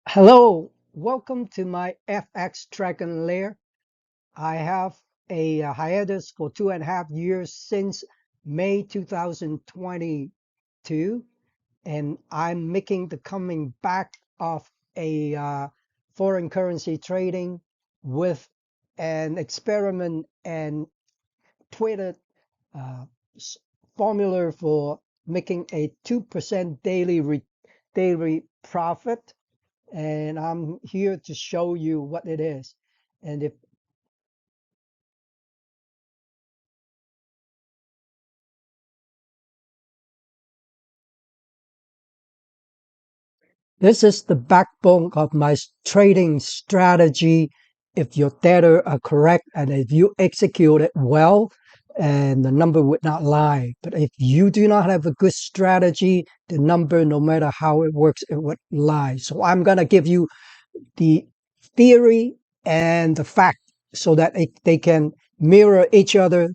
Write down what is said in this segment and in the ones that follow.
Hello, welcome to my FX Dragon Lair. I have a hiatus for 2.5 years since May 2022, and I'm making the coming back of a foreign currency trading with an experiment and tweeted uh, s- formula for making a 2% daily profit, and I'm here to show you what it is. And if this is the backbone of my trading strategy, if your data are correct and if you execute it well, and the number would not lie. But if you do not have a good strategy, the number, no matter how it works, it would lie. So I'm going to give you the theory and the fact so that they can mirror each other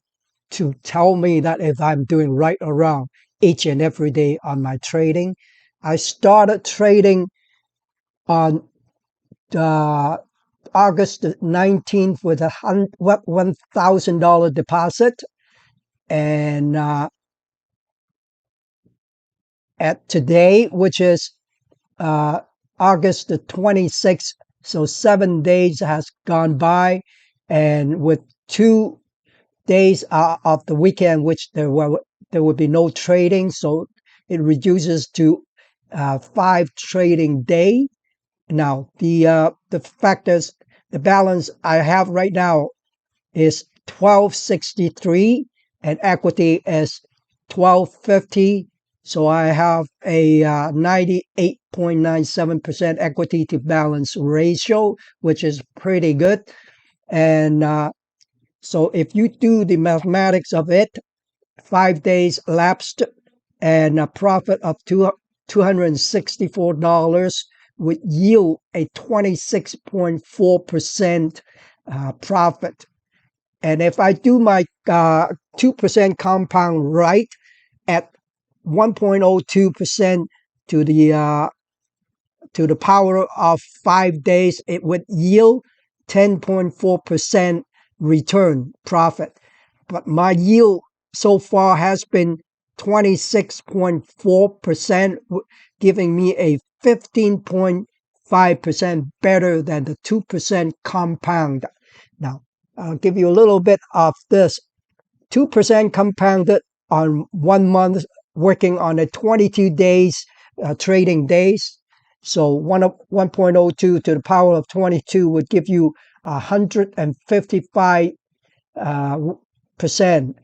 to tell me that if I'm doing right or wrong each and every day on my trading. I started trading on uh, August 19th with a $1,000 deposit. And at today, which is uh, August the 26th, so 7 days has gone by. And with 2 days of the weekend, which there would be no trading, so it reduces to 5 trading day. Now the factors, the balance I have right now is 1263, and equity is 1250. So I have a 98.97% equity to balance ratio, which is pretty good. And so if you do the mathematics of it, 5 days lapsed and a profit of $264 would yield a 26.4% profit. And if I do my 2% compound right at 1.02% to the power of 5 days, it would yield 10.4% return profit. But my yield so far has been 26.4%, giving me a 15.5% better than the 2% compound. Now, I'll give you a little bit of this. 2% compounded on 1 month, working on a 22 days trading days. So 1.02 to the power of 22 would give you 155 percent,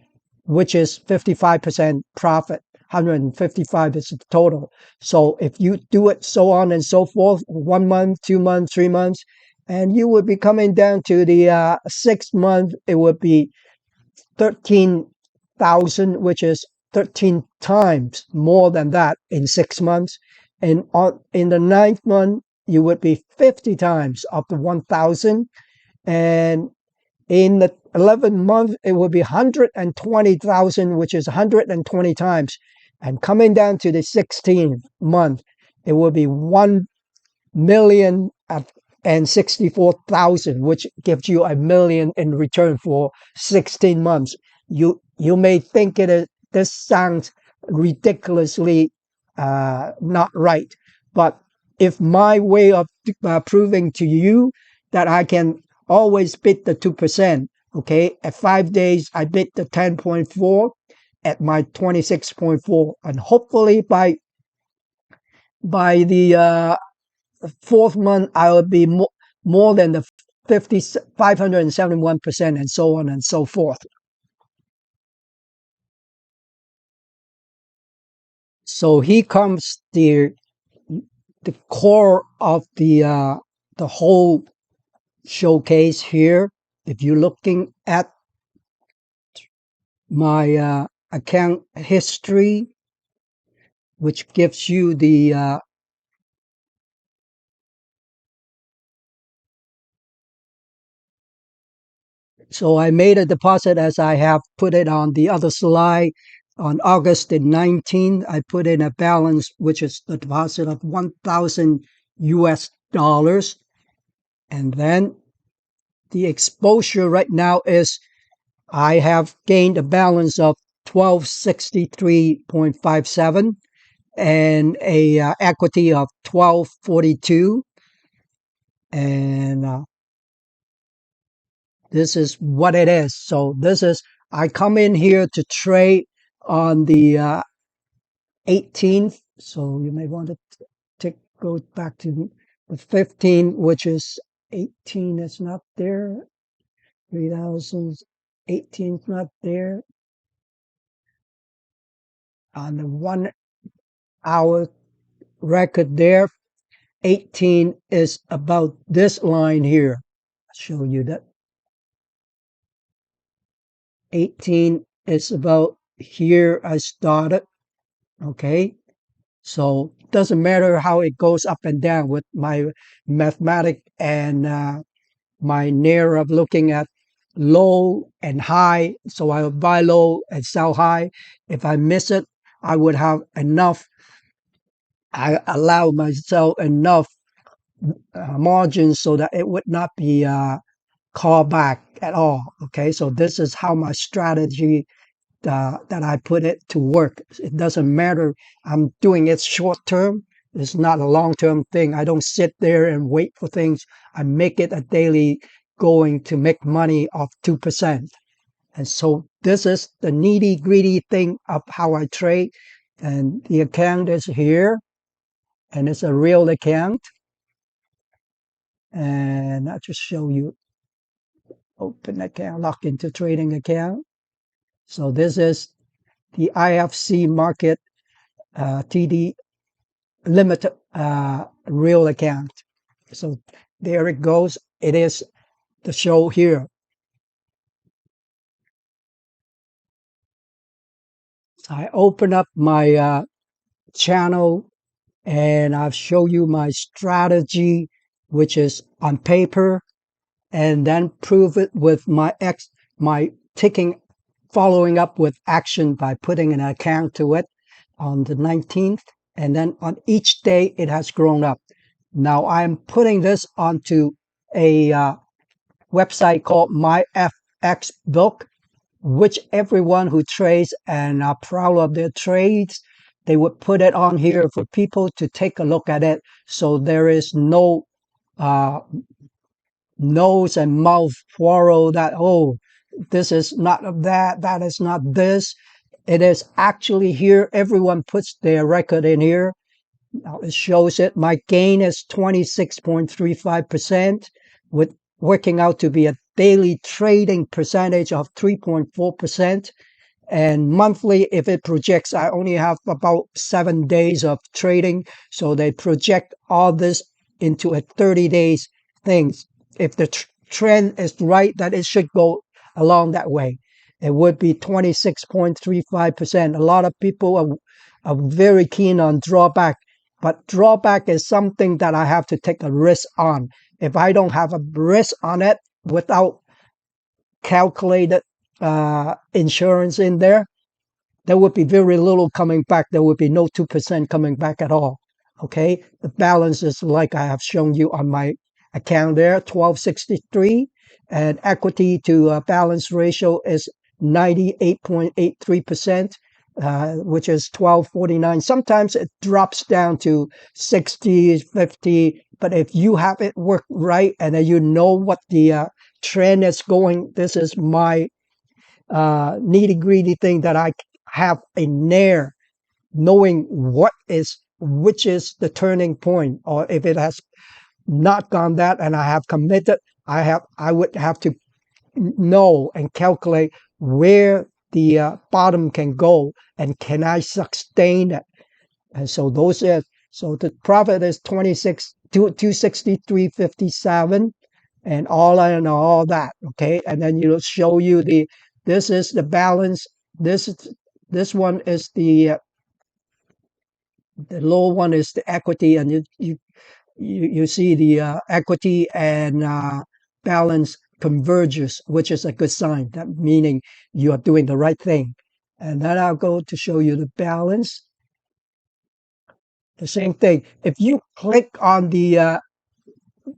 which is 55% profit. 155 is the total. So if you do it so on and so forth, 1 month, 2 months, 3 months, and you would be coming down to the 6 month, it would be 13,000, which is 13 times more than that in 6 months. And in the ninth month, you would be 50 times of the 1,000. And in the 11th month, it will be 120,000, which is 120 times. And coming down to the 16th month, it will be 1,064,000, which gives you a million in return for 16 months. You may think this sounds ridiculously not right, but if my way of proving to you that I can always beat the 2%. Okay, at 5 days, I beat the 10.4 at my 26.4, and hopefully by the fourth month, I will be more than the 571%, and so on and so forth. So here comes the core of the whole showcase here. If you're looking at my account history, which gives you the so I made a deposit, as I have put it on the other slide. On August the 19th, I put in a balance, which is the deposit of 1,000 US And then the exposure right now is I have gained a balance of 1263.57 and a equity of 1242. And this is what it is. So this is, I come in here to trade on the 18th. So you may want to go back to the 15, which is 18. It's not there. 3018 is not there. On the 1 hour record there, 18 is about this line here. I'll show you that. 18 is about here I started. Okay. So it doesn't matter how it goes up and down with my mathematic and my near of looking at low and high. So I would buy low and sell high. If I miss it, I would have enough. I allow myself enough margins so that it would not be called back at all. Okay, so this is how my strategy that I put it to work. It doesn't matter. I'm doing it short term. It's not a long term thing. I don't sit there and wait for things. I make it a daily going to make money of 2%. And so this is the nitty gritty thing of how I trade. And the account is here, and it's a real account. And I'll just show you open account, lock into trading account. So this is the IFC market TD limited real account. So there it goes. It is the show here. So I open up my channel and I'll show you my strategy, which is on paper, and then prove it with my taking, following up with action by putting an account to it on the 19th. And then on each day, it has grown up. Now I'm putting this onto a website called MyFX Book, which everyone who trades and are proud of their trades, they would put it on here for people to take a look at it. So there is no nose and mouth quarrel that, oh, this is not that, that is not this. It is actually here. Everyone puts their record in here. Now it shows it. My gain is 26.35%, with working out to be a daily trading percentage of 3.4%. And monthly, if it projects, I only have about 7 days of trading. So they project all this into a 30 days thing. If the trend is right, that it should go along that way. It would be 26.35%. A lot of people are very keen on drawback, but drawback is something that I have to take a risk on. If I don't have a risk on it without calculated insurance in there, there would be very little coming back. There would be no 2% coming back at all. Okay, the balance is like I have shown you on my account there, 1263, and equity to balance ratio is 98.83%, which is 1249. Sometimes it drops down to 60, 50, but if you have it work right and then you know what the trend is going, this is my nitty gritty thing that I have a nair knowing which is the turning point, or if it has not gone that and I have committed, I would have to know and calculate where the bottom can go and can I sustain it. And so those are, so the profit is 263.57 and all that. Okay, and then you'll show you this is the balance. This one is the low one is the equity, and you see the equity and balance converges, which is a good sign. That meaning you are doing the right thing. And then I'll go to show you the balance. The same thing. If you click on the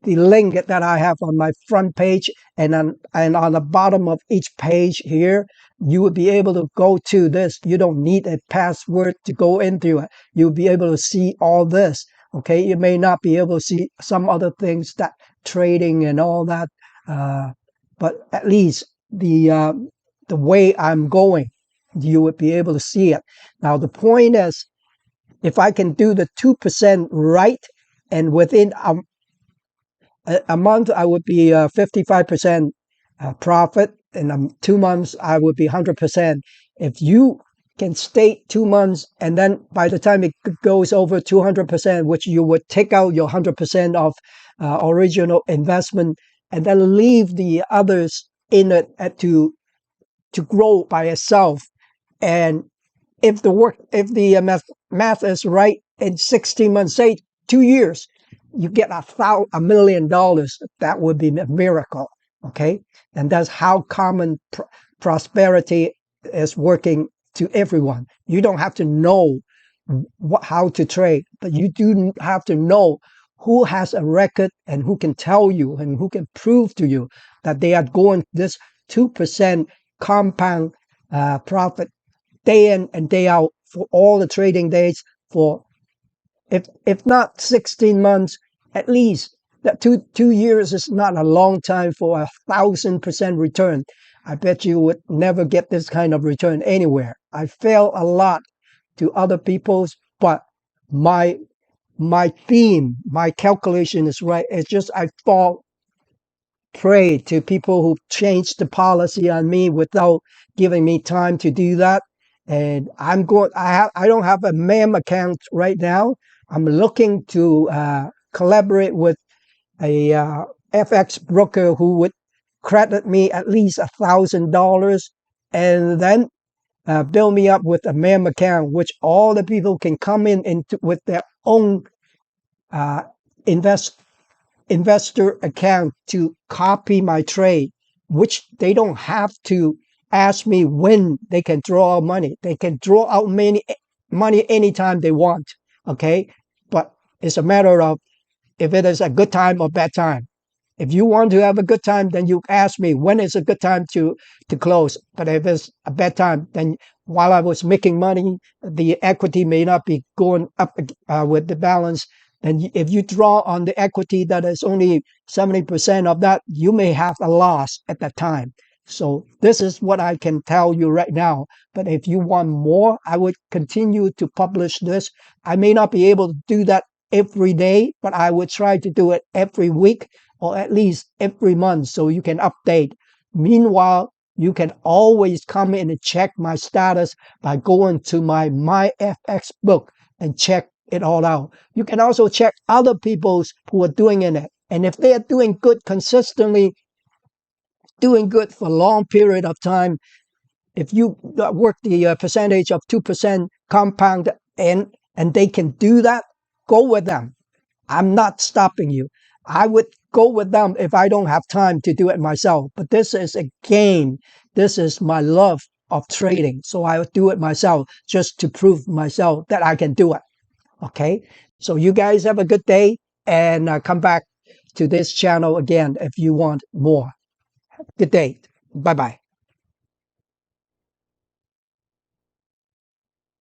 the link that I have on my front page, and on the bottom of each page here, you would be able to go to this. You don't need a password to go into it. You'll be able to see all this. Okay, you may not be able to see some other things, that trading and all that, but at least the way I'm going, you would be able to see it. Now the point is, if I can do the 2% right, and within a month I would be 55% profit. In 2 months I would be 100%. If you can stay 2 months, and then by the time it goes over 200%, which you would take out your 100% of original investment, and then leave the others in it to grow by itself. And if the math is right, in 16 months, say 2 years, you get $1 million. That would be a miracle. Okay, and that's how common prosperity is working to everyone. You don't have to know how to trade, but you do have to know who has a record and who can tell you and who can prove to you that they are going this 2% compound profit day in and day out for all the trading days, for if not 16 months, at least that 2 years is not a long time for 1,000% return. I bet you would never get this kind of return anywhere. I fail a lot to other people's, but my theme, my calculation is right. It's just I fall prey to people who change the policy on me without giving me time to do that. And I don't have a MEM account right now. I'm looking to collaborate with a FX broker who would credit me at least $1,000, and then build me up with a MEM account, which all the people can come in into with their own uh, investor account to copy my trade, which they don't have to ask me when they can draw out money. They can draw out money anytime they want. Okay, but it's a matter of if it is a good time or bad time. If you want to have a good time, then you ask me when is a good time to close. But if it's a bad time, then while I was making money, the equity may not be going up with the balance. And if you draw on the equity that is only 70% of that, you may have a loss at that time. So this is what I can tell you right now. But if you want more, I would continue to publish this. I may not be able to do that every day, but I would try to do it every week or at least every month so you can update. Meanwhile, you can always come in and check my status by going to my MyFX book and check it all out. You can also check other people's who are doing in it. And if they are doing good consistently, doing good for a long period of time, if you work the percentage of 2% compound and they can do that, go with them. I'm not stopping you. I would go with them if I don't have time to do it myself. But this is a game. This is my love of trading. So I would do it myself just to prove myself that I can do it. Okay. So you guys have a good day, and come back to this channel again if you want more. Good day. Bye bye.